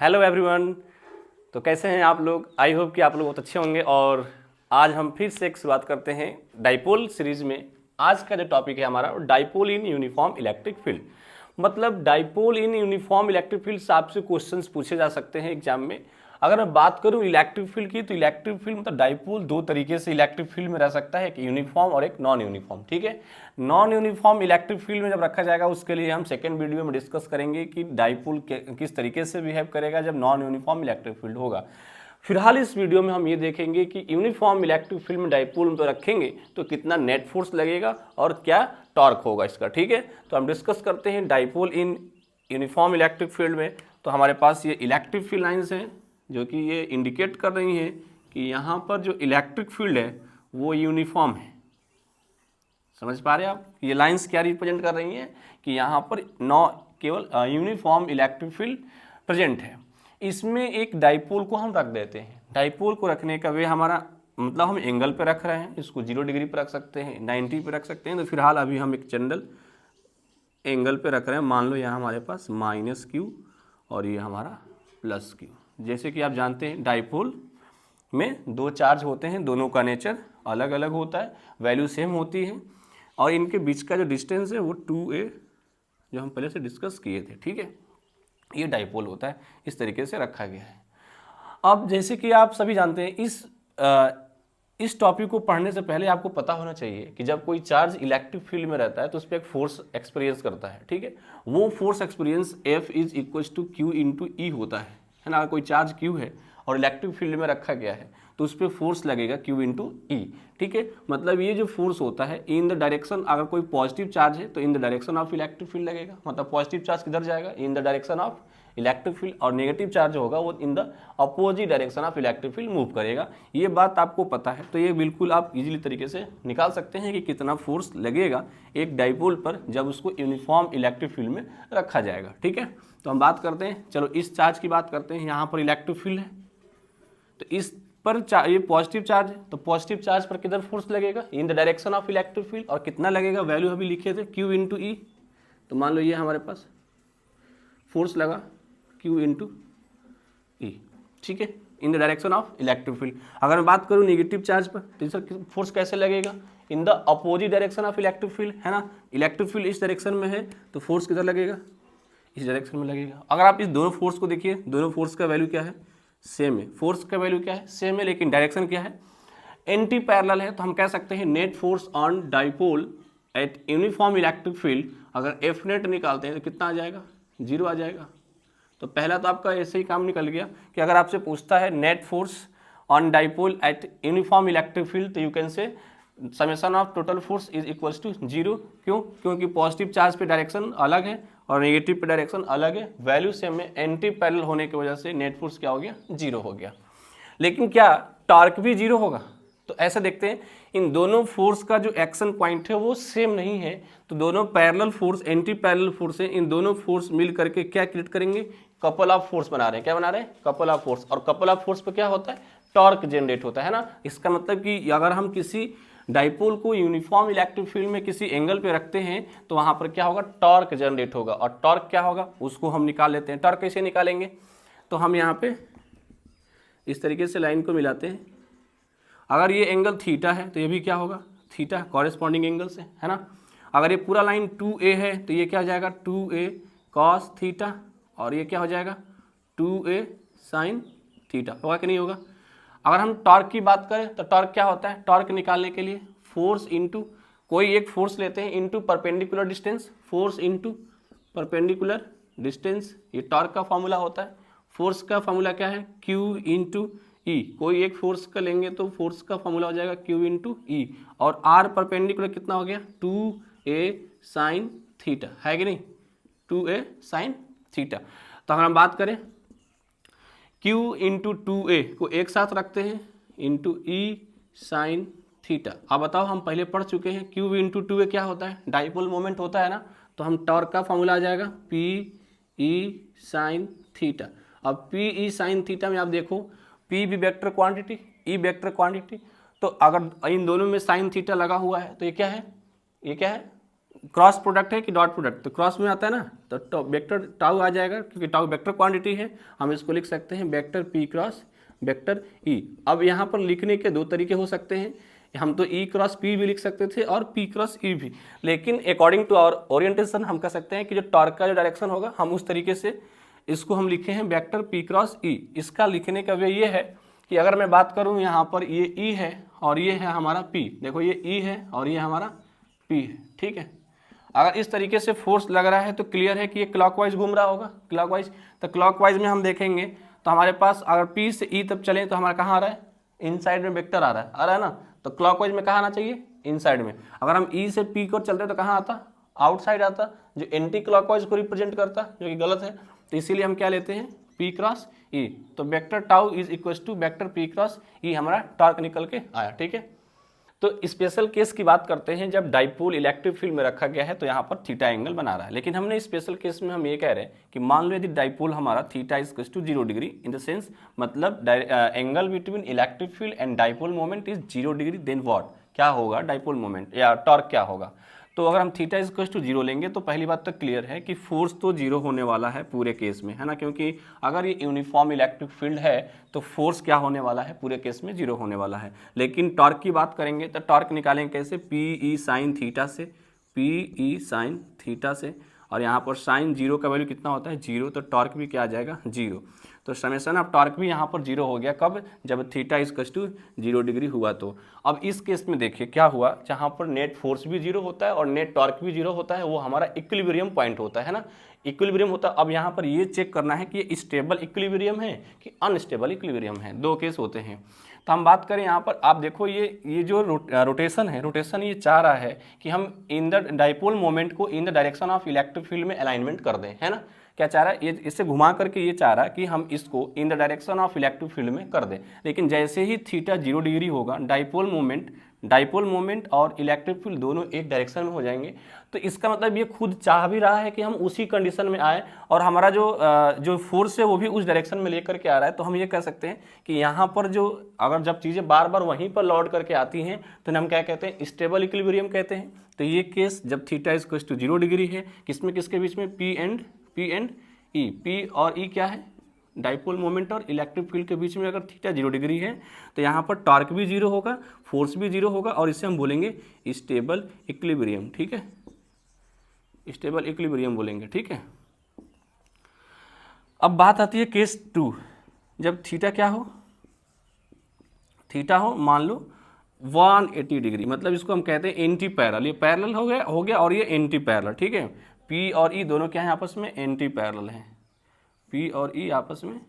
Hello everyone. तो कैसे हैं आप लोग? आई होप कि आप लोग बहुत अच्छे होंगे। और आज हम फिर से एक शुरुआत करते हैं डाइपोल सीरीज में। आज का जो टॉपिक है हमारा dipole in uniform electric field. मतलब dipole in uniform electric field से आपसे क्वेश्चंस पूछे जा सकते हैं एग्जाम में। अगर मैं बात करूं इलेक्ट्रिक फील्ड की, तो इलेक्ट्रिक फील्ड मतलब डाइपोल दो तरीके से इलेक्ट्रिक फील्ड में रह सकता है, एक यूनिफॉर्म और एक नॉन यूनिफॉर्म। ठीक है, नॉन यूनिफॉर्म इलेक्ट्रिक फील्ड में जब रखा जाएगा उसके लिए हम सेकेंड वीडियो में डिस्कस करेंगे कि डाइपोल किस तरीके से बिहेव करेगा जब नॉन यूनिफॉर्म इलेक्ट्रिक फील्ड होगा। फिलहाल इस वीडियो में हम ये देखेंगे कि यूनिफॉर्म इलेक्ट्रिक फील्ड में डाइपोल में तो रखेंगे तो कितना नेट फोर्स लगेगा और क्या टॉर्क होगा इसका। ठीक है, तो हम डिस्कस करते हैं dipole in uniform electric field में। तो हमारे पास ये इलेक्ट्रिक फील्ड लाइन्स हैं जो कि ये इंडिकेट कर रही हैं कि यहाँ पर जो इलेक्ट्रिक फील्ड है वो यूनिफॉर्म है। समझ पा रहे हैं आप? ये लाइंस क्या रिप्रेजेंट कर रही हैं कि यहाँ पर केवल यूनिफॉर्म इलेक्ट्रिक फील्ड प्रेजेंट है। इसमें एक डाइपोल को हम रख देते हैं। डाइपोल को रखने का वे हमारा मतलब हम एंगल पे रख रहे हैं, इसको 0 डिग्री पर रख सकते हैं, 90 पे रख सकते हैं। तो फिलहाल अभी हम एक जनरल एंगल पे रख रहे हैं। मान लो यहाँ हमारे पास -Q और ये हमारा +Q। जैसे कि आप जानते हैं डाइपोल में दो चार्ज होते हैं, दोनों का नेचर अलग अलग होता है, वैल्यू सेम होती है और इनके बीच का जो डिस्टेंस है वो 2a जो हम पहले से डिस्कस किए थे। ठीक है, ये डाइपोल होता है, इस तरीके से रखा गया है। अब जैसे कि आप सभी जानते हैं इस टॉपिक को पढ़ने से पहले आपको पता होना चाहिए कि जब कोई चार्ज इलेक्ट्रिक फील्ड में रहता है तो उस पर एक फोर्स एक्सपीरियंस करता है। ठीक है, वो force experience F = Q × E होता है ना। अगर कोई चार्ज Q है और इलेक्ट्रिक फील्ड में रखा गया है तो उस पर फोर्स लगेगा Q × E। ठीक है, मतलब ये जो फोर्स होता है इन द डायरेक्शन, अगर कोई पॉजिटिव चार्ज है तो in the direction of electric field लगेगा। मतलब पॉजिटिव चार्ज किधर जाएगा? In the direction of electric field. और नेगेटिव चार्ज होगा वो in the opposite direction of electric field move करेगा। ये बात आपको पता है तो ये बिल्कुल आप इजीली तरीके से निकाल सकते हैं कि कितना फोर्स लगेगा एक डाइपोल पर जब उसको यूनिफॉर्म इलेक्ट्रिक फील्ड में रखा जाएगा। ठीक है, तो हम बात करते हैं, चलो इस चार्ज की बात करते हैं। यहाँ पर इलेक्ट्रिक फील्ड है तो इस पर ये पॉजिटिव चार्ज है, तो पॉजिटिव चार्ज पर किधर फोर्स लगेगा? In the direction of electric field. और कितना लगेगा? वैल्यू अभी लिखे थे Q × E। तो मान लो ये हमारे पास फोर्स लगा Q × E। ठीक है, in the direction of electric field. अगर मैं बात करूँ नेगेटिव चार्ज पर तो इसका फोर्स कैसे लगेगा? In the opposite direction of electric field, है ना। इलेक्ट्रिक फील्ड इस डायरेक्शन में है तो फोर्स किधर लगेगा? इस डायरेक्शन में लगेगा। अगर आप इस दोनों फोर्स को देखिए, दोनों फोर्स का वैल्यू क्या है? सेम है। फोर्स का वैल्यू क्या है? सेम है, लेकिन डायरेक्शन क्या है? एंटी पैरेलल है। तो हम कह सकते हैं net force on dipole at uniform electric field, अगर F नेट निकालते हैं तो कितना आ जाएगा? 0 आ जाएगा। तो पहला तो आपका ऐसे ही काम निकल गया कि अगर आपसे पूछता है net force on dipole at uniform electric field तो you can say summation of total force = 0। क्यों? क्योंकि पॉजिटिव चार्ज पे डायरेक्शन अलग है और नेगेटिव पे डायरेक्शन अलग है, वैल्यू सेम है। एंटी पैरेलल होने की वजह से नेट फोर्स क्या हो गया? 0 हो गया। लेकिन क्या टॉर्क भी 0 होगा? तो ऐसा देखते हैं, इन दोनों फोर्स का जो एक्शन पॉइंट है वो सेम नहीं है, तो दोनों parallel force anti parallel force है। इन दोनों फोर्स मिल करके क्या क्रिएट करेंगे? कपल ऑफ फोर्स बना रहे हैं। क्या बना रहे हैं? Couple of force. और कपल ऑफ फोर्स पे क्या होता है? टॉर्क जनरेट होता है ना। इसका मतलब कि अगर हम किसी डाइपोल को यूनिफॉर्म इलेक्ट्रिक फील्ड में किसी एंगल पे रखते हैं तो वहां पर क्या होगा? टॉर्क जनरेट होगा। और टॉर्क क्या होगा उसको हम निकाल लेते हैं। टॉर्क कैसे निकालेंगे? तो हम यहाँ पे इस तरीके से लाइन को मिलाते हैं। अगर ये एंगल थीटा है तो ये भी क्या होगा? थीटा, कॉरेस्पॉन्डिंग एंगल से, है ना। अगर ये पूरा लाइन 2a है तो ये क्या हो जाएगा? 2a cos theta. और ये क्या हो जाएगा? 2a sin theta. होगा कि नहीं होगा? अगर हम टॉर्क की बात करें तो टॉर्क क्या होता है? टॉर्क निकालने के लिए फोर्स इंटू कोई एक फोर्स लेते हैं into perpendicular distance. Force into perpendicular distance, ये टॉर्क का फॉर्मूला होता है। फोर्स का फॉर्मूला क्या है? Q × E। कोई एक फोर्स का लेंगे तो फोर्स का फॉर्मूला हो जाएगा Q × E। और R परपेंडिकुलर कितना हो गया? 2a sin थीटा, है कि नहीं? 2a sin theta. तो अगर हम बात करें Q × 2a को एक साथ रखते हैं इंटू E sin थीटा। अब बताओ, हम पहले पढ़ चुके हैं Q × 2a क्या होता है? डाइपोल मोमेंट होता है ना। तो हम टॉर्क का फॉर्मूला आ जाएगा P E sin थीटा। अब P E sin थीटा में आप देखो, P भी vector quantity, E vector quantity. तो अगर इन दोनों में sin थीटा लगा हुआ है तो ये क्या है? ये क्या है? क्रॉस प्रोडक्ट है कि डॉट प्रोडक्ट, तो क्रॉस में आता है ना, तो वेक्टर टाउ आ जाएगा, क्योंकि टाउ वेक्टर क्वांटिटी है, हम इसको लिख सकते हैं vector p cross vector E. अब यहाँ पर लिखने के दो तरीके हो सकते हैं, हम तो ई क्रॉस पी भी लिख सकते थे और पी क्रॉस ई भी, लेकिन अकॉर्डिंग टू आवर ओरिएंटेशन हम कह सकते हैं कि जो टॉर्क का जो डायरेक्शन होगा हम उस तरीके से इसको हम लिखे हैं वेक्टर पी क्रॉस ई। इसका लिखने का वे ये है कि अगर मैं बात करूँ यहाँ पर ये ई है और ये है हमारा पी, देखो ये ई है और ये हमारा पी है, ठीक है। अगर इस तरीके से फोर्स लग रहा है तो क्लियर है कि ये क्लॉकवाइज घूम रहा होगा, क्लॉकवाइज। तो क्लॉकवाइज में हम देखेंगे तो हमारे पास अगर पी से ई तब चलें तो हमारा कहाँ आ रहा है, इनसाइड में वेक्टर आ रहा है ना, तो क्लॉकवाइज में कहाँ आना चाहिए, इनसाइड में। अगर हम ई से पी को चलते तो कहाँ आता, आउटसाइड आता, जो एंटी क्लॉकवाइज को रिप्रेजेंट करता, जो कि गलत है। तो इसीलिए हम क्या लेते हैं, पी क्रॉस ई। तो vector tau is equal to vector p cross e, हमारा टॉर्क निकल के आया, ठीक है। तो स्पेशल केस की बात करते हैं, जब डाइपोल इलेक्ट्रिक फील्ड में रखा गया है तो यहाँ पर थीटा एंगल बना रहा है, लेकिन हमने स्पेशल केस में हम ये कह रहे हैं कि मान लो यदि डाइपोल हमारा theta is equal to 0 degree, in the sense मतलब angle between electric field and dipole moment is 0 degree, then what, क्या होगा डाइपोल मोमेंट या टॉर्क क्या होगा। तो अगर हम थीटा इज इक्वल टू 0 लेंगे तो पहली बात तो क्लियर है कि फोर्स तो 0 होने वाला है पूरे केस में, है ना, क्योंकि अगर ये यूनिफॉर्म इलेक्ट्रिक फील्ड है तो फोर्स क्या होने वाला है, पूरे केस में 0 होने वाला है। लेकिन टॉर्क की बात करेंगे तो टॉर्क निकालेंगे कैसे, पी ई साइन थीटा से, पी ई साइन थीटा से, और यहाँ पर साइन 0 का वैल्यू कितना होता है, 0, तो टॉर्क भी क्या आ जाएगा, 0। तो समेशन ऑफ टॉर्क भी यहाँ पर 0 हो गया, कब, जब थीटा इक्वल टू 0 डिग्री हुआ। तो अब इस केस में देखिए क्या हुआ, जहाँ पर नेट फोर्स भी 0 होता है और नेट टॉर्क भी 0 होता है, वो हमारा इक्विलिब्रियम पॉइंट होता है ना, इक्विलिब्रियम होता है। अब यहाँ पर ये चेक करना है कि ये स्टेबल इक्विलिब्रियम है कि अनस्टेबल इक्विलिब्रियम है, दो केस होते हैं। तो हम बात करें यहाँ पर, आप देखो ये जो रोटेशन है, रोटेशन ये चाह रहा है कि हम इन द डाइपोल मोमेंट को in the direction of electric field में अलाइनमेंट कर दें, है ना। क्या चाह रहा है, ये इससे घुमा करके ये चाह रहा है कि हम इसको in the direction of electric field में कर दें। लेकिन जैसे ही थीटा 0 डिग्री होगा, डाइपोल मोमेंट और इलेक्ट्रिक फील्ड दोनों एक डायरेक्शन में हो जाएंगे। तो इसका मतलब ये खुद चाह भी रहा है कि हम उसी कंडीशन में आए और हमारा जो फोर्स है वो भी उस डायरेक्शन में लेकर के आ रहा है। तो हम ये कह सकते हैं कि यहाँ पर जो अगर जब चीज़ें बार बार वहीं पर लौट करके आती हैं तो हम क्या कहते हैं, स्टेबल इक्विलिब्रियम कहते हैं। तो ये केस जब theta is equal to 0 degree है, किसमें किसके बीच में, पी एंड ई, पी और ई क्या है, डाइपोल मोमेंट और इलेक्ट्रिक फील्ड के बीच में अगर थीटा 0 डिग्री है तो यहाँ पर टॉर्क भी 0 होगा, फोर्स भी 0 होगा, और इसे हम बोलेंगे स्टेबल इक्विलिब्रियम, ठीक है, स्टेबल इक्विलिब्रियम बोलेंगे, ठीक है। अब बात आती है केस 2, जब थीटा क्या हो, थीटा हो मान लो 180 डिग्री, मतलब इसको हम कहते हैं एंटी पैरेलल, ये पैरेलल हो गया और ये एंटी पैरेलल, ठीक है। पी और ई दोनों क्या है आपस में, एंटी पैरेलल हैं, पी और ई आपस में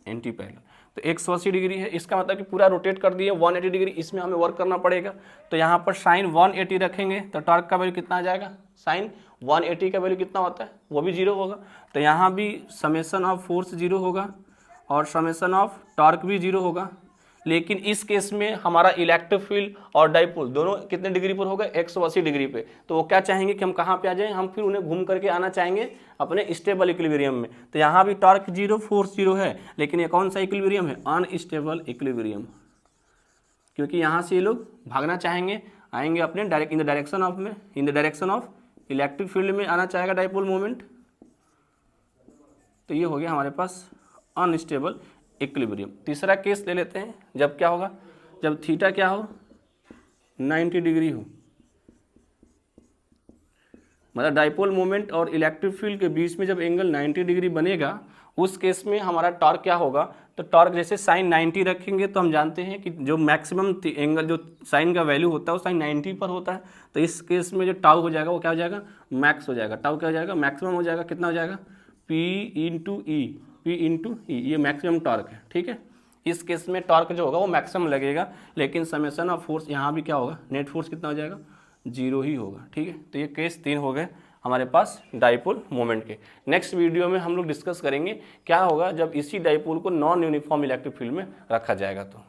एंटी पैरेलल। तो 180 डिग्री है, इसका मतलब कि पूरा रोटेट कर दिए 180 डिग्री, इसमें हमें वर्क करना पड़ेगा। तो यहाँ पर साइन 180 रखेंगे तो टॉर्क का वैल्यू कितना आ जाएगा, साइन 180 का वैल्यू कितना होता है, वो भी 0 होगा। तो यहाँ भी समेशन ऑफ फोर्स 0 होगा और समेशन ऑफ टॉर्क भी 0 होगा। लेकिन इस केस में हमारा इलेक्ट्रिक फील्ड और डाइपोल दोनों कितने डिग्री पर होगा, 180 डिग्री पे। तो वो क्या चाहेंगे कि हम कहाँ पे आ जाएं, हम फिर उन्हें घूम करके आना चाहेंगे अपने स्टेबल इक्विलिब्रियम में। तो यहाँ भी टॉर्क 0 फोर्स 0 है, लेकिन ये कौन सा इक्विलिब्रियम है, अनस्टेबल इक्विलिब्रियम, क्योंकि यहाँ से ये लोग भागना चाहेंगे, आएंगे अपने direct in the direction of electric field में आना चाहेगा डाइपोल मोमेंट। तो ये हो गया हमारे पास अनस्टेबल इक्विलिब्रियम। तीसरा केस ले लेते हैं, जब क्या होगा, जब थीटा क्या हो, 90 डिग्री हो, मतलब डाइपोल मोमेंट और इलेक्ट्रिक फील्ड के बीच में जब एंगल 90 डिग्री बनेगा, उस केस में हमारा टॉर्क क्या होगा। तो टॉर्क जैसे साइन 90 रखेंगे तो हम जानते हैं कि जो मैक्सिमम एंगल जो साइन का वैल्यू होता है वो साइन 90 पर होता है। तो इस केस में जो टाउ हो जाएगा वो क्या हो जाएगा, मैक्स हो जाएगा। टाउ क्या हो जाएगा, मैक्सिमम हो जाएगा, कितना हो जाएगा, पी इंटू ई, ये मैक्सिमम टॉर्क है, ठीक है। इस केस में टॉर्क जो होगा वो मैक्सिमम लगेगा, लेकिन समेशन ऑफ फोर्स यहाँ भी क्या होगा, नेट फोर्स कितना हो जाएगा, 0 ही होगा, ठीक है। तो ये केस 3 हो गए हमारे पास डाइपोल मोमेंट के। नेक्स्ट वीडियो में हम लोग डिस्कस करेंगे क्या होगा जब इसी डाइपोल को नॉन यूनिफॉर्म इलेक्ट्रिक फील्ड में रखा जाएगा। तो